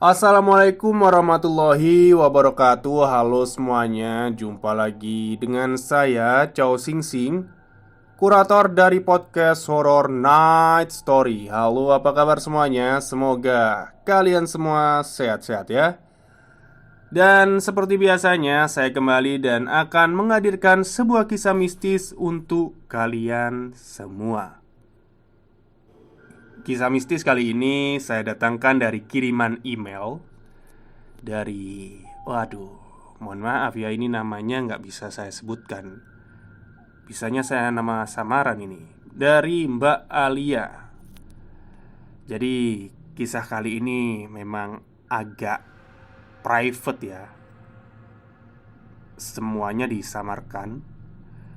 Assalamualaikum warahmatullahi wabarakatuh. Halo semuanya, jumpa lagi dengan saya Chow Sing Sing, kurator dari podcast Horror Night Story. Halo, apa kabar semuanya? Semoga kalian semua sehat-sehat ya. Dan seperti biasanya, saya kembali dan akan menghadirkan sebuah kisah mistis untuk kalian semua. Kisah mistis kali ini saya datangkan dari kiriman email dari, waduh, mohon maaf ya, ini namanya nggak bisa saya sebutkan. Bisanya saya nama samaran ini, dari Mbak Alia. Jadi kisah kali ini memang agak private ya. Semuanya disamarkan.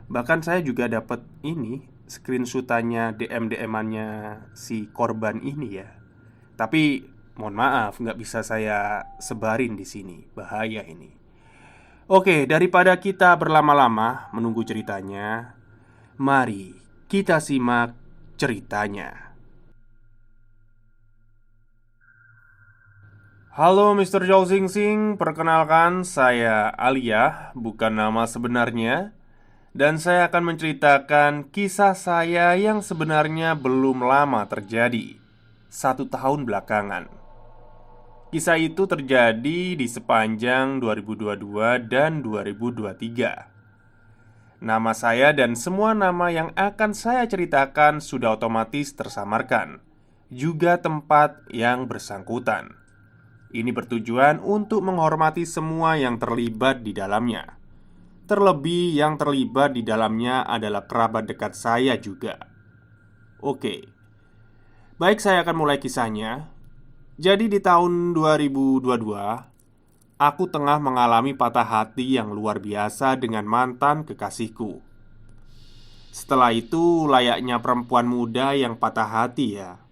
Bahkan saya juga dapat ini screenshotannya, DM-DM-annya si korban ini ya. Tapi mohon maaf, nggak bisa saya sebarin di sini. Bahaya ini. Oke, daripada kita berlama-lama menunggu ceritanya, mari kita simak ceritanya. Halo Mr. Chow Sing Sing, perkenalkan saya Alia, bukan nama sebenarnya. Dan saya akan menceritakan kisah saya yang sebenarnya belum lama terjadi, 1 tahun belakangan. Kisah itu terjadi di sepanjang 2022 dan 2023. Nama saya dan semua nama yang akan saya ceritakan sudah otomatis tersamarkan, juga tempat yang bersangkutan. Ini bertujuan untuk menghormati semua yang terlibat di dalamnya. Terlebih yang terlibat di dalamnya adalah kerabat dekat saya juga. Oke, baik, saya akan mulai kisahnya. Jadi di tahun 2022, aku tengah mengalami patah hati yang luar biasa dengan mantan kekasihku. Setelah itu, layaknya perempuan muda yang patah hati ya,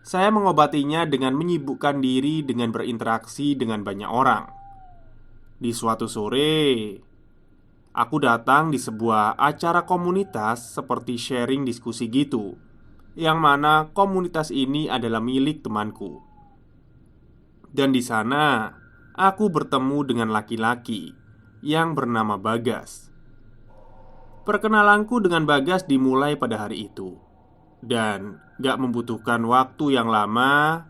saya mengobatinya dengan menyibukkan diri dengan berinteraksi dengan banyak orang. Di suatu sore, aku datang di sebuah acara komunitas seperti sharing diskusi gitu, yang mana komunitas ini adalah milik temanku. Dan di sana aku bertemu dengan laki-laki yang bernama Bagas. Perkenalanku dengan Bagas dimulai pada hari itu. Dan gak membutuhkan waktu yang lama,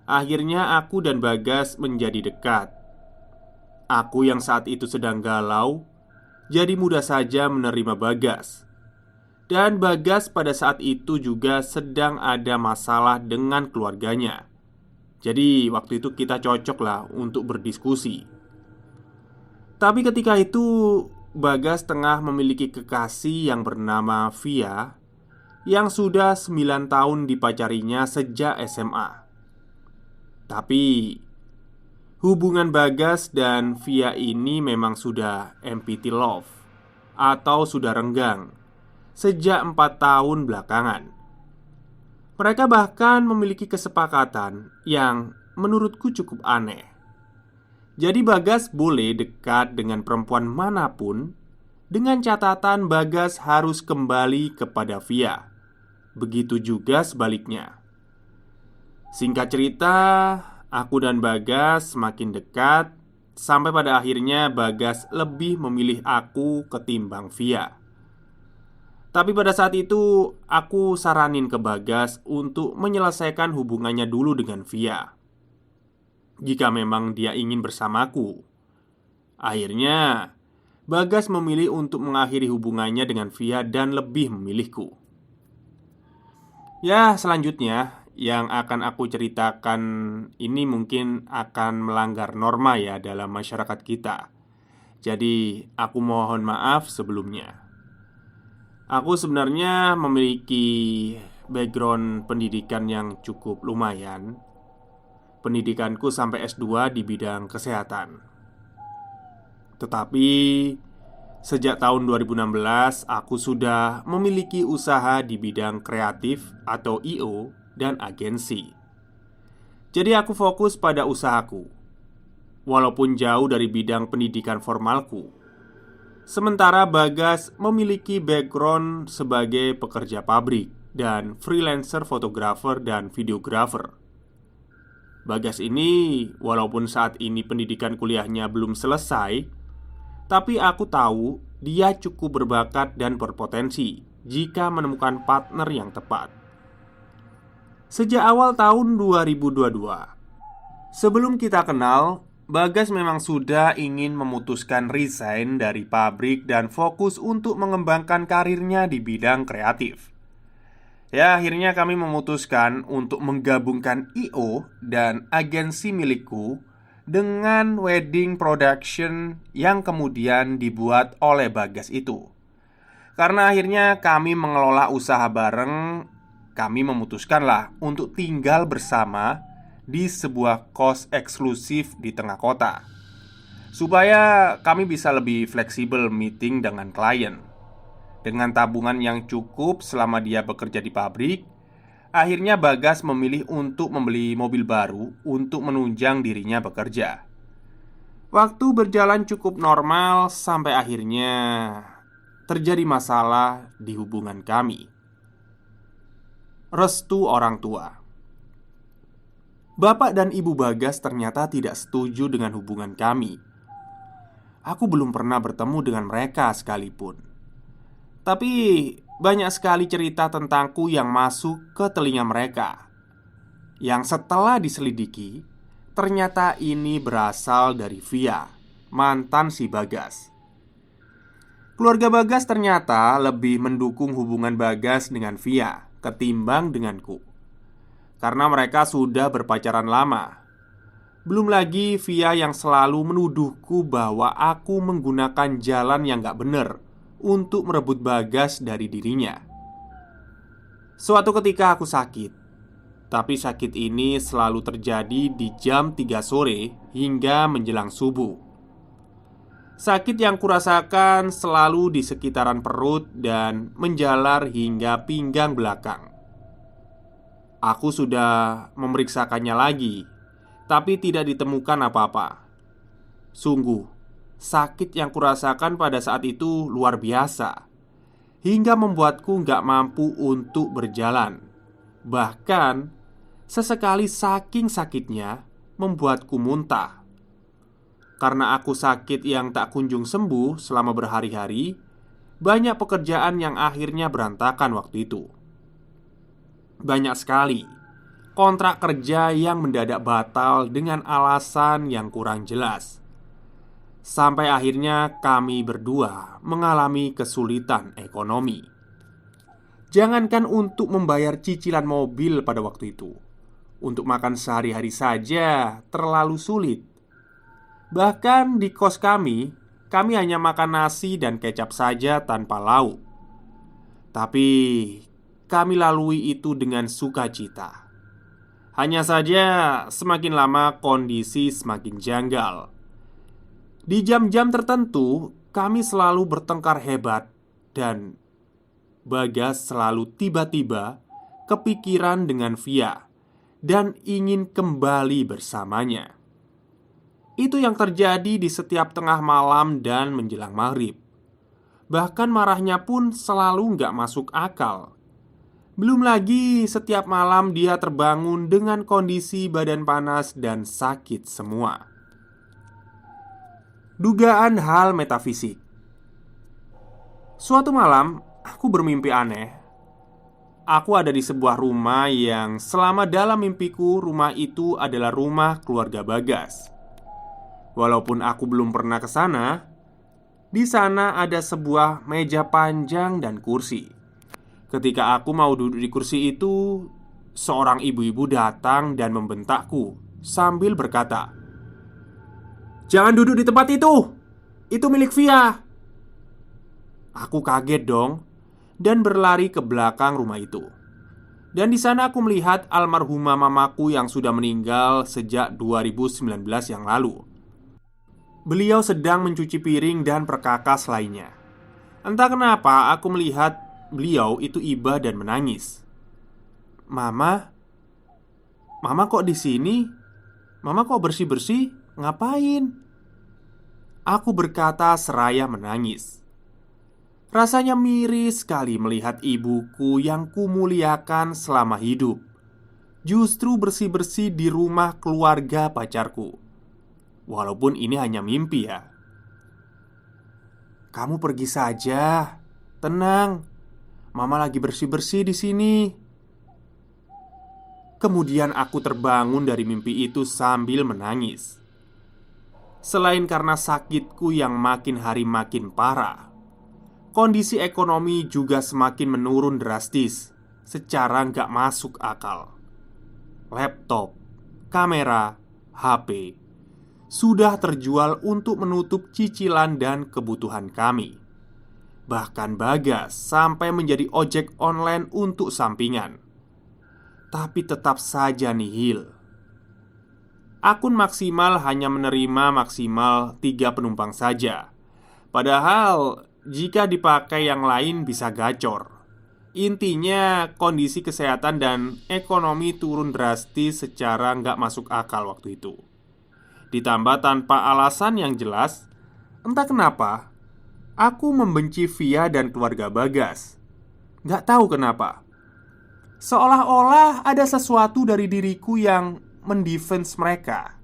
akhirnya aku dan Bagas menjadi dekat. Aku yang saat itu sedang galau, jadi mudah saja menerima Bagas. Dan Bagas pada saat itu juga sedang ada masalah dengan keluarganya. Jadi waktu itu kita cocok lah untuk berdiskusi. Tapi ketika itu Bagas tengah memiliki kekasih yang bernama Via, yang sudah 9 tahun dipacarinya sejak SMA. Tapi hubungan Bagas dan Via ini memang sudah empty love, atau sudah renggang sejak 4 tahun belakangan. Mereka bahkan memiliki kesepakatan yang menurutku cukup aneh. Jadi Bagas boleh dekat dengan perempuan manapun, dengan catatan Bagas harus kembali kepada Via. Begitu juga sebaliknya. Singkat cerita, aku dan Bagas semakin dekat, sampai pada akhirnya Bagas lebih memilih aku ketimbang Via. Tapi pada saat itu aku saranin ke Bagas untuk menyelesaikan hubungannya dulu dengan Via, jika memang dia ingin bersamaku. Akhirnya Bagas memilih untuk mengakhiri hubungannya dengan Via dan lebih memilihku. Ya, selanjutnya yang akan aku ceritakan ini mungkin akan melanggar norma ya dalam masyarakat kita. Jadi aku mohon maaf sebelumnya. Aku sebenarnya memiliki background pendidikan yang cukup lumayan. Pendidikanku sampai S2 di bidang kesehatan. Tetapi sejak tahun 2016 aku sudah memiliki usaha di bidang kreatif atau IO dan agensi. Jadi aku fokus pada usahaku, walaupun jauh dari bidang pendidikan formalku. Sementara Bagas memiliki background sebagai pekerja pabrik dan freelancer fotografer dan videografer. Bagas ini walaupun saat ini pendidikan kuliahnya belum selesai, tapi aku tahu dia cukup berbakat dan berpotensi jika menemukan partner yang tepat. Sejak awal tahun 2022, sebelum kita kenal, Bagas memang sudah ingin memutuskan resign dari pabrik dan fokus untuk mengembangkan karirnya di bidang kreatif. Ya, akhirnya kami memutuskan untuk menggabungkan IO dan agensi milikku dengan wedding production yang kemudian dibuat oleh Bagas itu. Karena akhirnya kami mengelola usaha bareng, kami memutuskanlah untuk tinggal bersama di sebuah kos eksklusif di tengah kota, supaya kami bisa lebih fleksibel meeting dengan klien. Dengan tabungan yang cukup selama dia bekerja di pabrik, akhirnya Bagas memilih untuk membeli mobil baru untuk menunjang dirinya bekerja. Waktu berjalan cukup normal sampai akhirnya terjadi masalah di hubungan kami. Restu orang tua. Bapak dan ibu Bagas ternyata tidak setuju dengan hubungan kami. Aku belum pernah bertemu dengan mereka sekalipun. Tapi banyak sekali cerita tentangku yang masuk ke telinga mereka, yang setelah diselidiki, ternyata ini berasal dari Via, mantan si Bagas. Keluarga Bagas ternyata lebih mendukung hubungan Bagas dengan Via ketimbang denganku, karena mereka sudah berpacaran lama. Belum lagi Via yang selalu menuduhku bahwa aku menggunakan jalan yang gak bener untuk merebut Bagas dari dirinya. Suatu ketika aku sakit, tapi sakit ini selalu terjadi di jam 3 sore hingga menjelang subuh. Sakit yang kurasakan selalu di sekitaran perut dan menjalar hingga pinggang belakang. Aku sudah memeriksakannya lagi, tapi tidak ditemukan apa-apa. Sungguh, sakit yang kurasakan pada saat itu luar biasa, hingga membuatku gak mampu untuk berjalan. Bahkan, sesekali saking sakitnya membuatku muntah. Karena aku sakit yang tak kunjung sembuh selama berhari-hari, banyak pekerjaan yang akhirnya berantakan waktu itu. Banyak sekali kontrak kerja yang mendadak batal dengan alasan yang kurang jelas. Sampai akhirnya kami berdua mengalami kesulitan ekonomi. Jangankan untuk membayar cicilan mobil pada waktu itu, untuk makan sehari-hari saja terlalu sulit. Bahkan di kos kami hanya makan nasi dan kecap saja tanpa lauk. Tapi kami lalui itu dengan sukacita. Hanya saja semakin lama kondisi semakin janggal. Di jam-jam tertentu, kami selalu bertengkar hebat, dan Bagas selalu tiba-tiba kepikiran dengan Via dan ingin kembali bersamanya. Itu yang terjadi di setiap tengah malam dan menjelang maghrib. Bahkan marahnya pun selalu nggak masuk akal. Belum lagi setiap malam dia terbangun dengan kondisi badan panas dan sakit semua. Dugaan hal metafisik. Suatu malam, aku bermimpi aneh. Aku ada di sebuah rumah yang selama dalam mimpiku rumah itu adalah rumah keluarga Bagas. Walaupun aku belum pernah ke sana, di sana ada sebuah meja panjang dan kursi. Ketika aku mau duduk di kursi itu, seorang ibu-ibu datang dan membentakku sambil berkata, "Jangan duduk di tempat itu milik Via." Aku kaget dong dan berlari ke belakang rumah itu. Dan di sana aku melihat almarhumah mamaku yang sudah meninggal sejak 2019 yang lalu. Beliau sedang mencuci piring dan perkakas lainnya. Entah kenapa aku melihat beliau itu iba dan menangis. Mama kok di sini? Mama kok bersih-bersih? Ngapain?" Aku berkata seraya menangis. Rasanya miris sekali melihat ibuku yang kumuliakan selama hidup justru bersih-bersih di rumah keluarga pacarku. Walaupun ini hanya mimpi ya. "Kamu pergi saja. Tenang. Mama lagi bersih-bersih di sini." Kemudian aku terbangun dari mimpi itu sambil menangis. Selain karena sakitku yang makin hari makin parah, kondisi ekonomi juga semakin menurun drastis secara nggak masuk akal. Laptop, kamera, HP sudah terjual untuk menutup cicilan dan kebutuhan kami. Bahkan Bagas sampai menjadi ojek online untuk sampingan. Tapi tetap saja nihil. Akun maksimal hanya menerima maksimal 3 penumpang saja. Padahal jika dipakai yang lain bisa gacor. Intinya kondisi kesehatan dan ekonomi turun drastis secara nggak masuk akal waktu itu. Ditambah tanpa alasan yang jelas. Entah kenapa aku membenci Via dan keluarga Bagas. Nggak tahu kenapa. Seolah-olah ada sesuatu dari diriku yang mendefense mereka.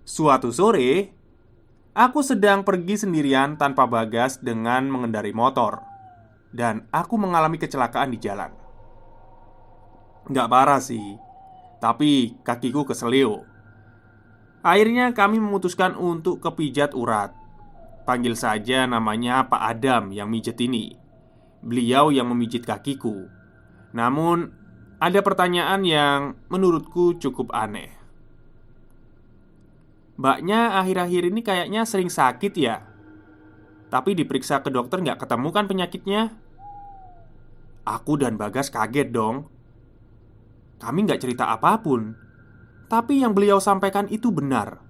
Suatu sore, aku sedang pergi sendirian tanpa Bagas dengan mengendarai motor. Dan aku mengalami kecelakaan di jalan. Nggak parah sih, tapi kakiku keseleo. Akhirnya kami memutuskan untuk kepijat urat. Panggil saja namanya Pak Adam yang mijet ini. Beliau yang memijit kakiku. Namun, ada pertanyaan yang menurutku cukup aneh. "Mbaknya akhir-akhir ini kayaknya sering sakit ya? Tapi diperiksa ke dokter nggak ketemu kan penyakitnya?" Aku dan Bagas kaget dong. Kami nggak cerita apapun. Tapi yang beliau sampaikan itu benar.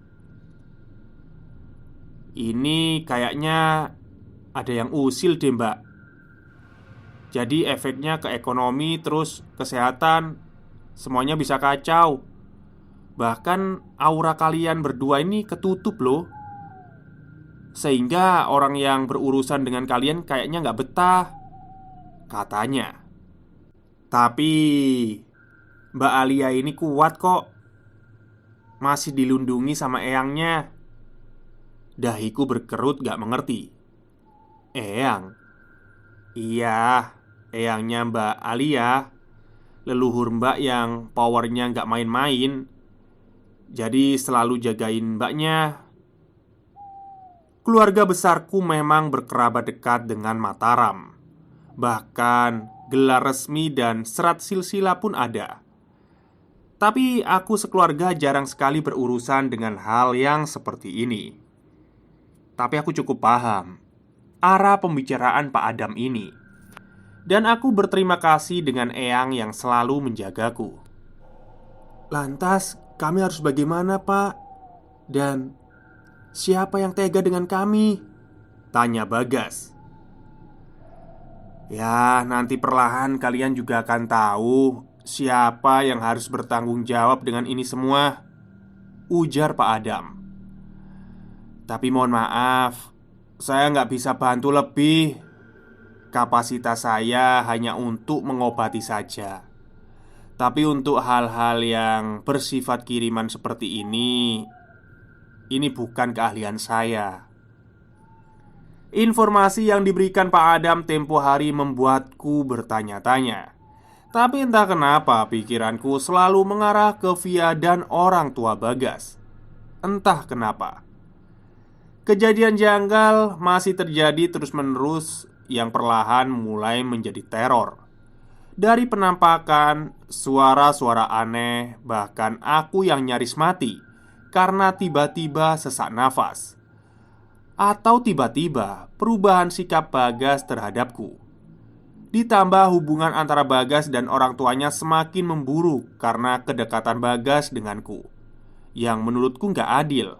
"Ini kayaknya ada yang usil deh mbak. Jadi efeknya ke ekonomi terus kesehatan, semuanya bisa kacau. Bahkan aura kalian berdua ini ketutup loh. Sehingga orang yang berurusan dengan kalian kayaknya nggak betah," katanya. Tapi Mbak Alia ini kuat kok. Masih dilindungi sama eyangnya. Dahiku berkerut gak mengerti. "Eyang?" "Iya, eyangnya Mbak Alia. Leluhur mbak yang powernya gak main-main. Jadi selalu jagain mbaknya." Keluarga besarku memang berkerabat dekat dengan Mataram. Bahkan gelar resmi dan serat silsilah pun ada. Tapi aku sekeluarga jarang sekali berurusan dengan hal yang seperti ini. Tapi aku cukup paham arah pembicaraan Pak Adam ini. Dan aku berterima kasih dengan eyang yang selalu menjagaku. "Lantas kami harus bagaimana Pak? Dan siapa yang tega dengan kami?" tanya Bagas. "Ya, nanti perlahan kalian juga akan tahu siapa yang harus bertanggung jawab dengan ini semua," ujar Pak Adam. "Tapi mohon maaf, saya nggak bisa bantu lebih. Kapasitas saya hanya untuk mengobati saja. Tapi untuk hal-hal yang bersifat kiriman seperti ini bukan keahlian saya." Informasi yang diberikan Pak Adam tempo hari membuatku bertanya-tanya. Tapi entah kenapa pikiranku selalu mengarah ke Via dan orang tua Bagas. Entah kenapa kejadian janggal masih terjadi terus-menerus yang perlahan mulai menjadi teror. Dari penampakan, suara-suara aneh, bahkan aku yang nyaris mati karena tiba-tiba sesak nafas. Atau tiba-tiba perubahan sikap Bagas terhadapku. Ditambah hubungan antara Bagas dan orang tuanya semakin memburuk karena kedekatan Bagas denganku, yang menurutku nggak adil,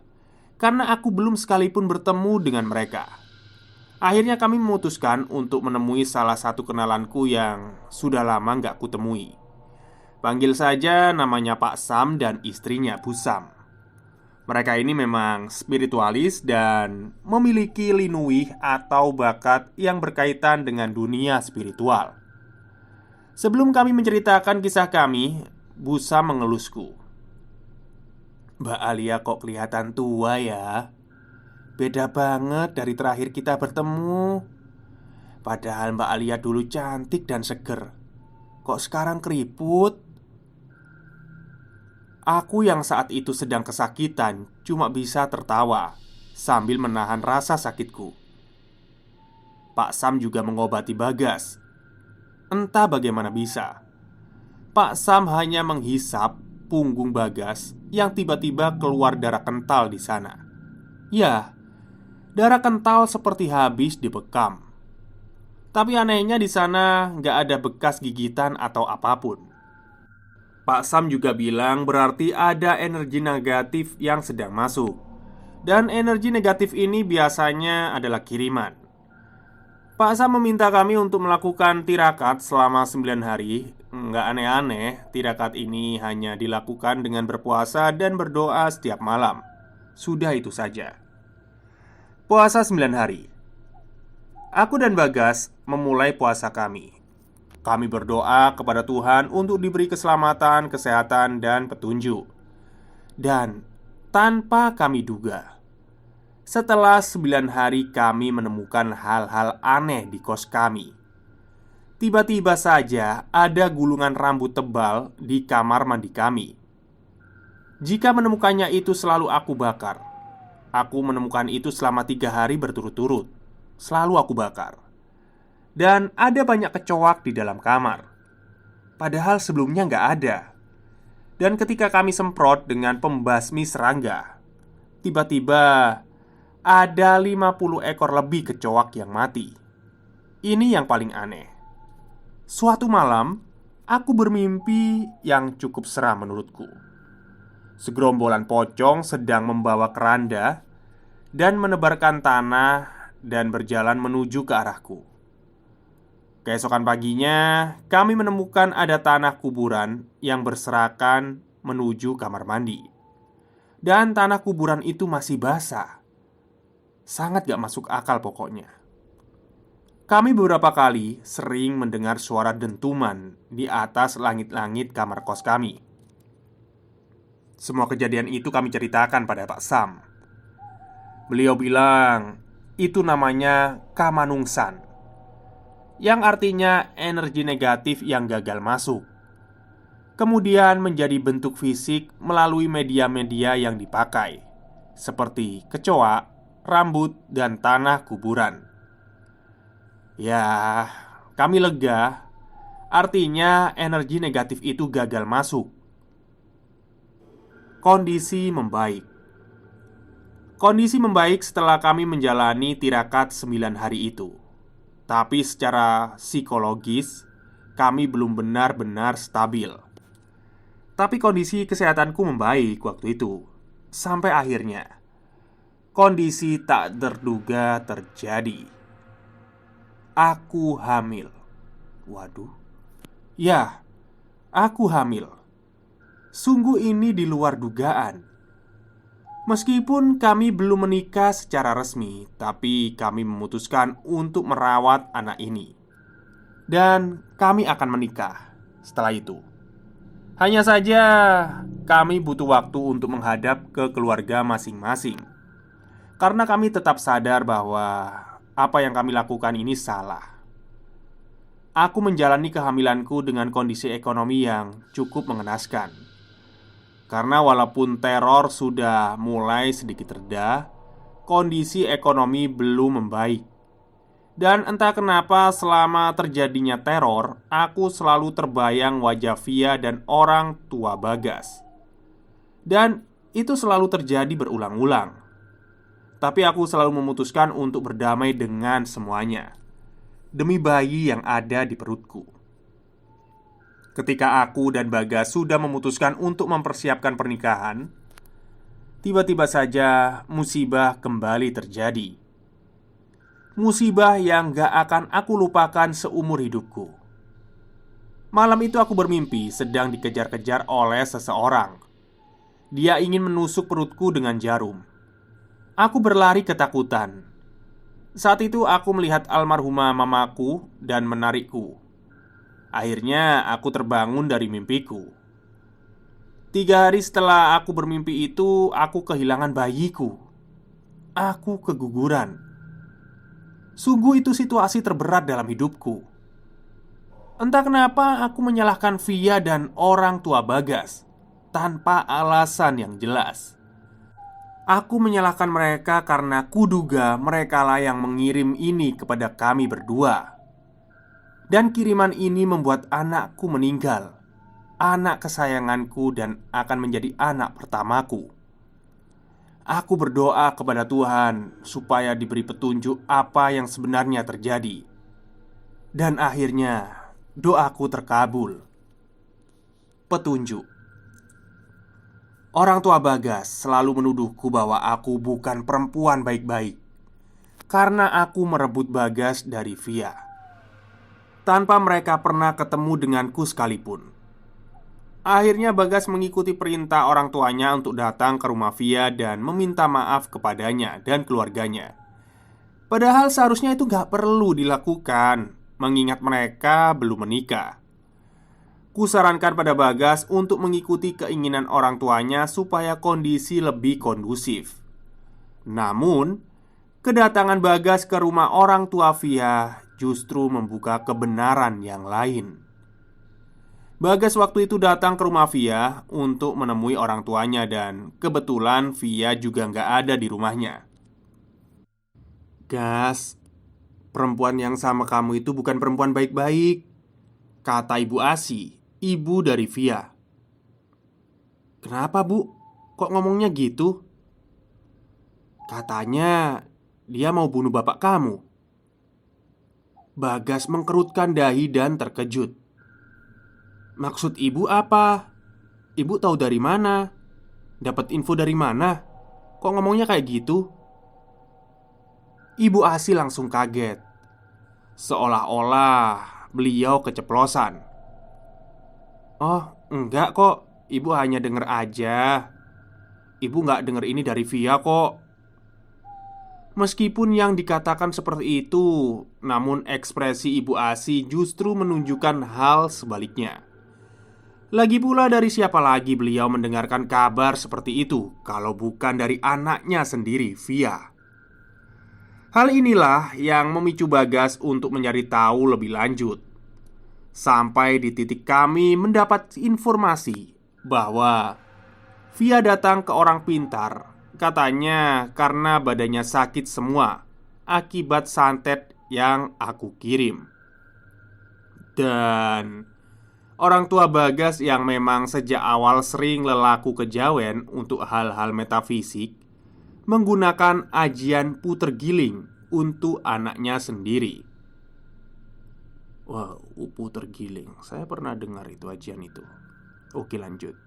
karena aku belum sekalipun bertemu dengan mereka. Akhirnya kami memutuskan untuk menemui salah satu kenalanku yang sudah lama nggak kutemui. Panggil saja namanya Pak Sam dan istrinya Bu Sam. Mereka ini memang spiritualis dan memiliki linuih atau bakat yang berkaitan dengan dunia spiritual. Sebelum kami menceritakan kisah kami, busa mengelusku. "Mbak Alia kok kelihatan tua ya? Beda banget dari terakhir kita bertemu. Padahal Mbak Alia dulu cantik dan seger. Kok sekarang keriput?" Aku yang saat itu sedang kesakitan cuma bisa tertawa sambil menahan rasa sakitku. Pak Sam juga mengobati Bagas. Entah bagaimana bisa, Pak Sam hanya menghisap punggung Bagas yang tiba-tiba keluar darah kental di sana. Ya, darah kental seperti habis dibekam. Tapi anehnya di sana nggak ada bekas gigitan atau apapun. Pak Sam juga bilang berarti ada energi negatif yang sedang masuk. Dan energi negatif ini biasanya adalah kiriman. Pak Sam meminta kami untuk melakukan tirakat selama 9 hari. Nggak aneh-aneh, tirakat ini hanya dilakukan dengan berpuasa dan berdoa setiap malam. Sudah itu saja. Puasa 9 hari. Aku dan Bagas memulai puasa kami. Kami berdoa kepada Tuhan untuk diberi keselamatan, kesehatan, dan petunjuk. Dan tanpa kami duga, setelah 9 hari kami menemukan hal-hal aneh di kos kami. Tiba-tiba saja ada gulungan rambut tebal di kamar mandi kami. Jika menemukannya itu selalu aku bakar. Aku menemukan itu selama 3 hari berturut-turut. Selalu aku bakar. Dan ada banyak kecoak di dalam kamar. Padahal sebelumnya nggak ada. Dan ketika kami semprot dengan pembasmi serangga, tiba-tiba ada 50 ekor lebih kecoak yang mati. Ini yang paling aneh. Suatu malam, aku bermimpi yang cukup seram menurutku. Segerombolan pocong sedang membawa keranda dan menebarkan tanah dan berjalan menuju ke arahku. Keesokan paginya, kami menemukan ada tanah kuburan yang berserakan menuju kamar mandi. Dan tanah kuburan itu masih basah. Sangat gak masuk akal pokoknya. Kami beberapa kali sering mendengar suara dentuman di atas langit-langit kamar kos kami. Semua kejadian itu kami ceritakan pada Pak Sam. Beliau bilang, itu namanya kamanungsan, yang artinya energi negatif yang gagal masuk. Kemudian menjadi bentuk fisik melalui media-media yang dipakai, seperti kecoa, rambut, dan tanah kuburan. Ya, kami lega. Artinya energi negatif itu gagal masuk. Kondisi membaik. Kondisi membaik setelah kami menjalani tirakat 9 hari itu. Tapi secara psikologis, kami belum benar-benar stabil. Tapi kondisi kesehatanku membaik waktu itu. Sampai akhirnya kondisi tak terduga terjadi. Aku hamil. Waduh. Ya, aku hamil. Sungguh ini di luar dugaan. Meskipun kami belum menikah secara resmi, tapi kami memutuskan untuk merawat anak ini. Dan kami akan menikah setelah itu. Hanya saja kami butuh waktu untuk menghadap ke keluarga masing-masing. Karena kami tetap sadar bahwa apa yang kami lakukan ini salah. Aku menjalani kehamilanku dengan kondisi ekonomi yang cukup mengenaskan. Karena walaupun teror sudah mulai sedikit reda, kondisi ekonomi belum membaik. Dan entah kenapa selama terjadinya teror, aku selalu terbayang wajah Via dan orang tua Bagas. Dan itu selalu terjadi berulang-ulang. Tapi aku selalu memutuskan untuk berdamai dengan semuanya, demi bayi yang ada di perutku. Ketika aku dan Bagas sudah memutuskan untuk mempersiapkan pernikahan, tiba-tiba saja musibah kembali terjadi. Musibah yang gak akan aku lupakan seumur hidupku. Malam itu aku bermimpi sedang dikejar-kejar oleh seseorang. Dia ingin menusuk perutku dengan jarum. Aku berlari ketakutan. Saat itu aku melihat almarhumah mamaku dan menarikku. Akhirnya aku terbangun dari mimpiku. 3 hari setelah aku bermimpi itu, aku kehilangan bayiku. Aku keguguran. Sungguh itu situasi terberat dalam hidupku. Entah kenapa aku menyalahkan Via dan orang tua Bagas tanpa alasan yang jelas. Aku menyalahkan mereka karena kuduga merekalah yang mengirim ini kepada kami berdua. Dan kiriman ini membuat anakku meninggal, anak kesayanganku dan akan menjadi anak pertamaku. Aku berdoa kepada Tuhan supaya diberi petunjuk apa yang sebenarnya terjadi. Dan akhirnya doaku terkabul. Petunjuk. Orang tua Bagas selalu menuduhku bahwa aku bukan perempuan baik-baik karena aku merebut Bagas dari Via tanpa mereka pernah ketemu denganku sekalipun. Akhirnya Bagas mengikuti perintah orang tuanya untuk datang ke rumah Via dan meminta maaf kepadanya dan keluarganya. Padahal seharusnya itu gak perlu dilakukan, mengingat mereka belum menikah. Kusarankan pada Bagas untuk mengikuti keinginan orang tuanya supaya kondisi lebih kondusif. Namun, kedatangan Bagas ke rumah orang tua Via justru membuka kebenaran yang lain. Bagas waktu itu datang ke rumah Via untuk menemui orang tuanya dan kebetulan Via juga nggak ada di rumahnya. "Gas, perempuan yang sama kamu itu bukan perempuan baik-baik," kata Ibu Asi, ibu dari Via. "Kenapa, Bu? Kok ngomongnya gitu?" "Katanya dia mau bunuh bapak kamu." Bagas mengkerutkan dahi dan terkejut. "Maksud ibu apa? Ibu tahu dari mana? Dapat info dari mana? Kok ngomongnya kayak gitu?" Ibu Asi langsung kaget, seolah-olah beliau keceplosan. "Oh, enggak kok. Ibu hanya denger aja. Ibu nggak denger ini dari Via kok." Meskipun yang dikatakan seperti itu, namun ekspresi Ibu Asi justru menunjukkan hal sebaliknya. Lagi pula dari siapa lagi beliau mendengarkan kabar seperti itu kalau bukan dari anaknya sendiri, Via. Hal inilah yang memicu Bagas untuk mencari tahu lebih lanjut. Sampai di titik kami mendapat informasi bahwa Via datang ke orang pintar, katanya karena badannya sakit semua akibat santet yang aku kirim. Dan orang tua Bagas yang memang sejak awal sering lelaku kejawen untuk hal-hal metafisik menggunakan ajian puter giling untuk anaknya sendiri. Wow, puter giling. Saya pernah dengar itu ajian itu. Oke, lanjut.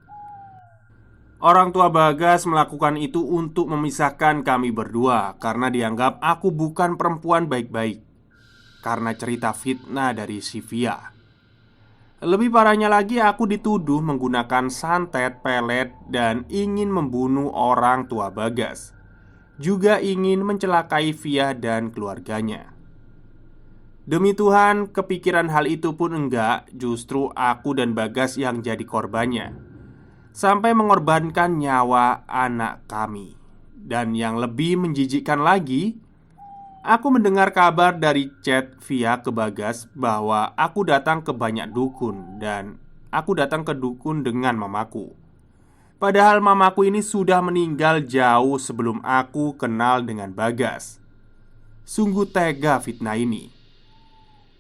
Orang tua Bagas melakukan itu untuk memisahkan kami berdua karena dianggap aku bukan perempuan baik-baik karena cerita fitnah dari si Via. Lebih parahnya lagi, aku dituduh menggunakan santet pelet dan ingin membunuh orang tua Bagas. Juga ingin mencelakai Via dan keluarganya. Demi Tuhan, kepikiran hal itu pun enggak. Justru aku dan Bagas yang jadi korbannya, sampai mengorbankan nyawa anak kami. Dan yang lebih menjijikkan lagi, aku mendengar kabar dari chat Via ke Bagas bahwa aku datang ke banyak dukun dan aku datang ke dukun dengan mamaku. Padahal mamaku ini sudah meninggal jauh sebelum aku kenal dengan Bagas. Sungguh tega fitnah ini.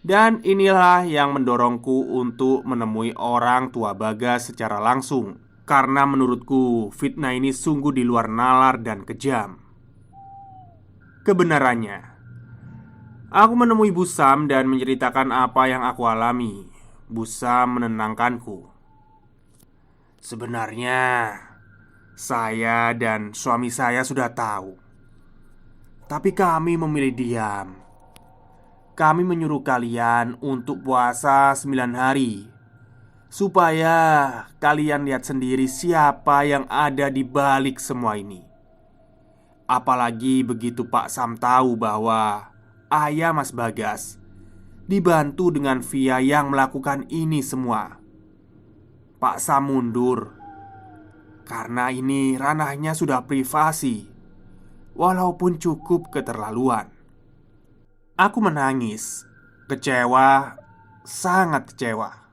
Dan inilah yang mendorongku untuk menemui orang tua Bagas secara langsung, karena menurutku fitnah ini sungguh di luar nalar dan kejam. Kebenarannya, aku menemui Bu Sam dan menceritakan apa yang aku alami. Bu Sam menenangkanku. "Sebenarnya saya dan suami saya sudah tahu, tapi kami memilih diam. Kami menyuruh kalian untuk puasa 9 hari supaya kalian lihat sendiri siapa yang ada di balik semua ini. Apalagi begitu Pak Sam tahu bahwa ayah Mas Bagas dibantu dengan Via yang melakukan ini semua. Pak Sam mundur karena ini ranahnya sudah privasi, walaupun cukup keterlaluan. Aku menangis, kecewa, sangat kecewa.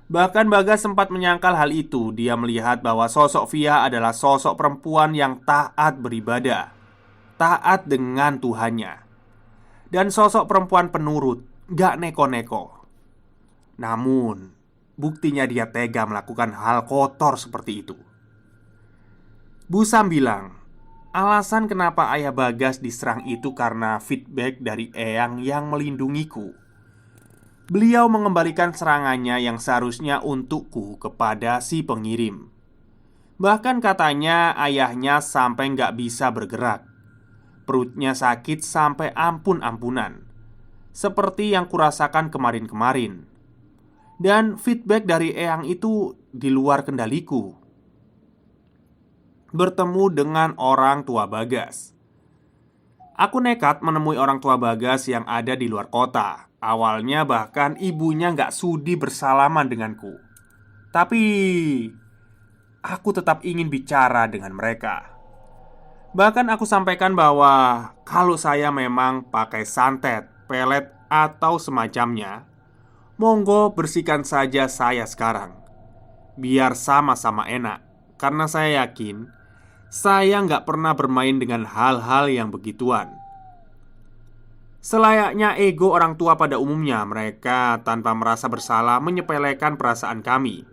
Bahkan Bagas sempat menyangkal hal itu. Dia melihat bahwa sosok Via adalah sosok perempuan yang taat beribadah, taat dengan Tuhannya, dan sosok perempuan penurut, gak neko-neko. Namun, buktinya dia tega melakukan hal kotor seperti itu. Bu Sam bilang, alasan kenapa ayah Bagas diserang itu karena feedback dari Eyang yang melindungiku. Beliau mengembalikan serangannya yang seharusnya untukku kepada si pengirim. Bahkan katanya ayahnya sampai nggak bisa bergerak. Perutnya sakit sampai ampun-ampunan, seperti yang kurasakan kemarin-kemarin. Dan feedback dari Eyang itu di luar kendaliku. Bertemu dengan orang tua Bagas. Aku nekat menemui orang tua Bagas yang ada di luar kota. Awalnya bahkan ibunya nggak sudi bersalaman denganku. Tapi aku tetap ingin bicara dengan mereka. Bahkan aku sampaikan bahwa kalau saya memang pakai santet, pelet, atau semacamnya, monggo bersihkan saja saya sekarang, biar sama-sama enak. Karena saya yakin saya nggak pernah bermain dengan hal-hal yang begituan. Selayaknya ego orang tua pada umumnya, mereka tanpa merasa bersalah menyepelekan perasaan kami,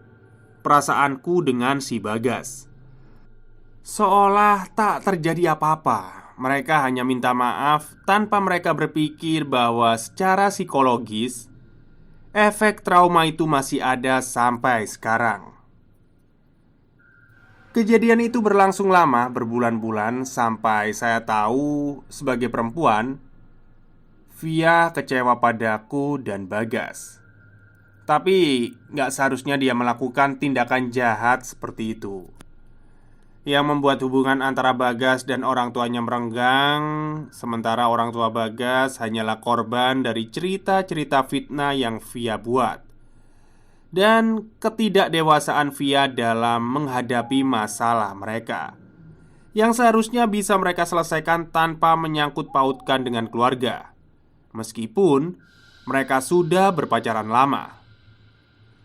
perasaanku dengan si Bagas. Seolah tak terjadi apa-apa. Mereka hanya minta maaf tanpa mereka berpikir bahwa secara psikologis efek trauma itu masih ada sampai sekarang. Kejadian itu berlangsung lama, berbulan-bulan, sampai saya tahu sebagai perempuan Via kecewa padaku dan Bagas. Tapi gak seharusnya dia melakukan tindakan jahat seperti itu, yang membuat hubungan antara Bagas dan orang tuanya merenggang. Sementara orang tua Bagas hanyalah korban dari cerita-cerita fitnah yang Via buat, dan ketidakdewasaan Via dalam menghadapi masalah mereka, yang seharusnya bisa mereka selesaikan tanpa menyangkut pautkan dengan keluarga. Meskipun mereka sudah berpacaran lama.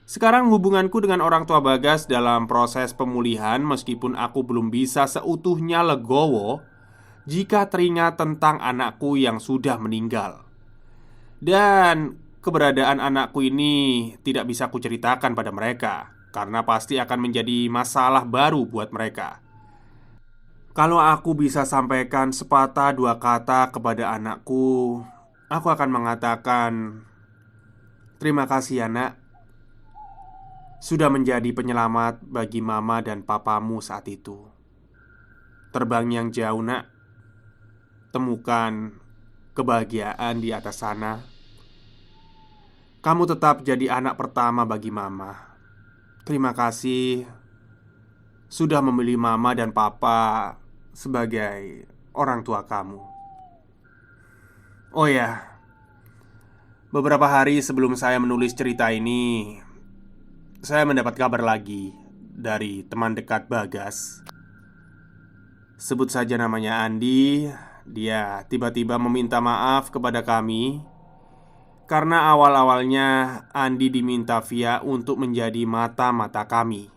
Sekarang hubunganku dengan orang tua Bagas dalam proses pemulihan. Meskipun aku belum bisa seutuhnya legowo jika teringat tentang anakku yang sudah meninggal. Dan keberadaan anakku ini tidak bisa kuceritakan pada mereka, karena pasti akan menjadi masalah baru buat mereka. Kalau aku bisa sampaikan sepatah dua kata kepada anakku, aku akan mengatakan, terima kasih ya nak, sudah menjadi penyelamat bagi mama dan papamu saat itu. Terbang yang jauh nak, temukan kebahagiaan di atas sana. Kamu tetap jadi anak pertama bagi mama. Terima kasih sudah memilih mama dan papa sebagai orang tua kamu. Oh ya, beberapa hari sebelum saya menulis cerita ini, saya mendapat kabar lagi dari teman dekat Bagas. Sebut saja namanya Andi. Dia tiba-tiba meminta maaf kepada kami karena awal-awalnya Andi diminta Via untuk menjadi mata-mata kami.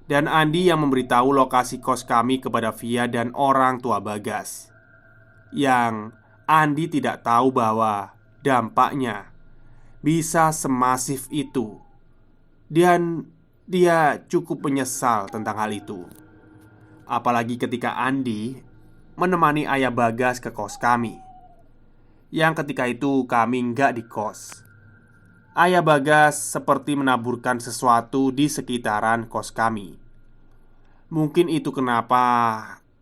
Dan Andi yang memberitahu lokasi kos kami kepada Via dan orang tua Bagas, yang Andi tidak tahu bahwa dampaknya bisa semasif itu. Dan dia cukup menyesal tentang hal itu. Apalagi ketika Andi menemani ayah Bagas ke kos kami, yang ketika itu kami nggak di kos. Ayah Bagas seperti menaburkan sesuatu di sekitaran kos kami. Mungkin itu kenapa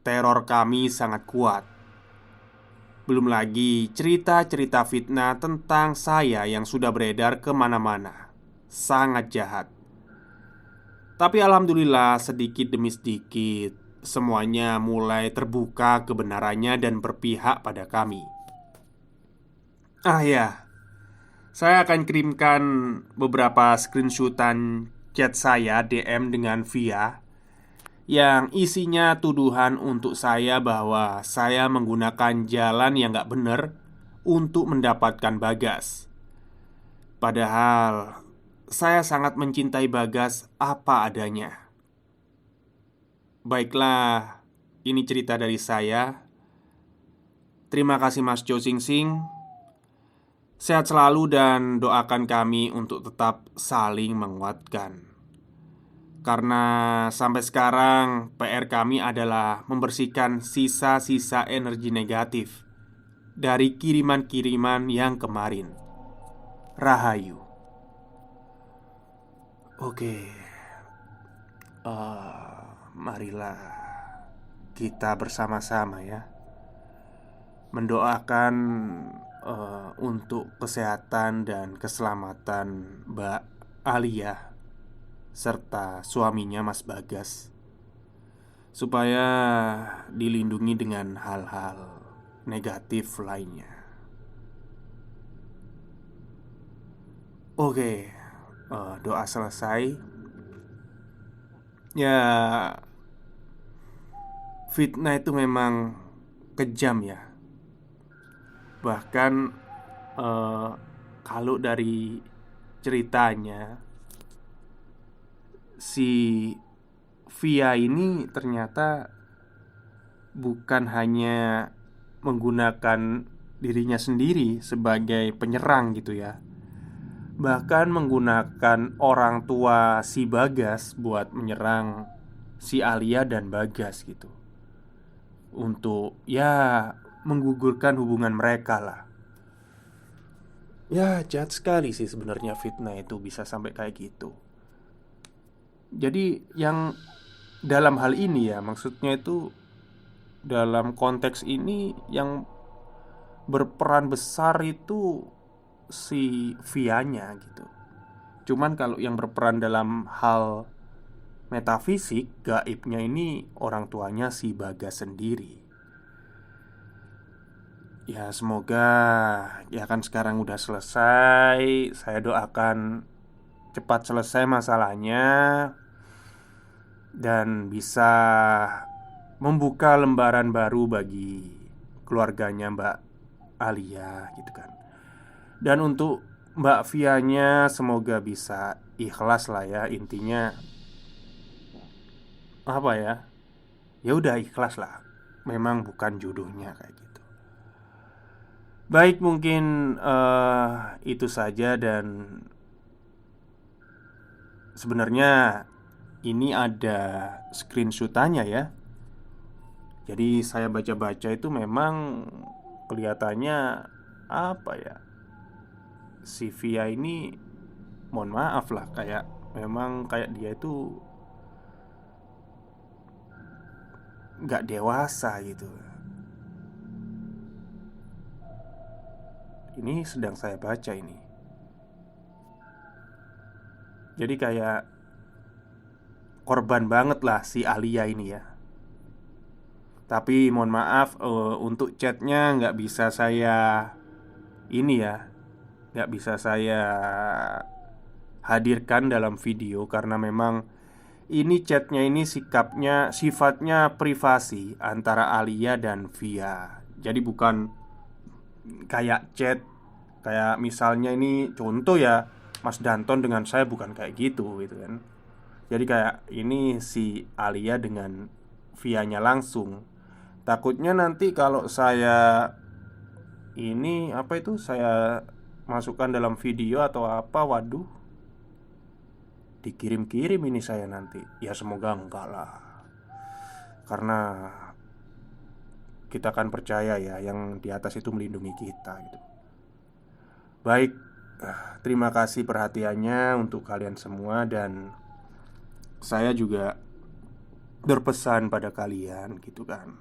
teror kami sangat kuat. Belum lagi cerita-cerita fitnah tentang saya yang sudah beredar kemana-mana. Sangat jahat. Tapi alhamdulillah sedikit demi sedikit semuanya mulai terbuka kebenarannya dan berpihak pada kami. Ah ya, saya akan kirimkan beberapa screenshotan chat saya DM dengan Via yang isinya tuduhan untuk saya bahwa saya menggunakan jalan yang gak benar untuk mendapatkan Bagas. Padahal saya sangat mencintai Bagas apa adanya. Baiklah, ini cerita dari saya. Terima kasih Mas Jo Sing Sing. Sehat selalu dan doakan kami untuk tetap saling menguatkan. Karena sampai sekarang PR kami adalah membersihkan sisa-sisa energi negatif dari kiriman-kiriman yang kemarin. Rahayu. Oke, marilah kita bersama-sama ya mendoakan untuk kesehatan dan keselamatan Mbak Alia serta suaminya Mas Bagas, supaya dilindungi dengan hal-hal negatif lainnya. Oke, doa selesai. Ya, fitnah itu memang kejam ya. Bahkan kalau dari ceritanya, si Via ini ternyata bukan hanya menggunakan dirinya sendiri sebagai penyerang gitu ya, bahkan menggunakan orang tua si Bagas buat menyerang si Alia dan Bagas gitu, untuk ya menggugurkan hubungan mereka lah. Ya jahat sekali sih sebenarnya fitnah itu bisa sampai kayak gitu. Jadi yang dalam hal ini ya, maksudnya itu dalam konteks ini yang berperan besar itu si Vianya gitu. Cuman kalau yang berperan dalam hal metafisik, gaibnya ini orang tuanya si Bagas sendiri. Ya semoga ya kan sekarang udah selesai. Saya doakan cepat selesai masalahnya dan bisa membuka lembaran baru bagi keluarganya Mbak Alia gitu kan. Dan untuk Mbak Vianya semoga bisa ikhlas lah ya, intinya apa ya? Ya udah ikhlas lah. Memang bukan jodohnya kayak gitu. Baik, mungkin itu saja. Dan sebenarnya ini ada screenshotannya ya. Jadi saya baca-baca itu memang kelihatannya apa ya, si Via ini mohon maaf lah, kayak memang kayak dia itu nggak dewasa gitu. Ini sedang saya baca ini. Jadi kayak korban banget lah si Alia ini ya. Tapi mohon maaf, untuk chatnya nggak bisa saya ini ya, nggak bisa saya hadirkan dalam video karena memang ini chatnya ini sifatnya privasi antara Alia dan Via. Jadi bukan kayak chat, kayak misalnya ini contoh ya, Mas Danton dengan saya bukan kayak gitu gitu kan. Jadi kayak ini si Alia dengan Vianya langsung. Takutnya nanti kalau saya ini apa itu saya masukkan dalam video atau apa, waduh, dikirim-kirim ini saya nanti. Ya semoga enggak lah. Karena kita akan percaya ya, yang di atas itu melindungi kita gitu. Baik, terima kasih perhatiannya untuk kalian semua. Dan saya juga berpesan pada kalian gitu kan,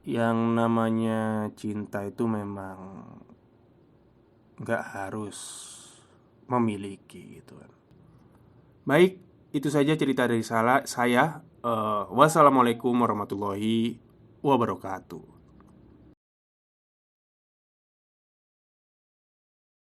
yang namanya cinta itu memang gak harus memiliki gitu kan. Baik, itu saja cerita dari saya. Wassalamualaikum warahmatullahi wabarakatuh.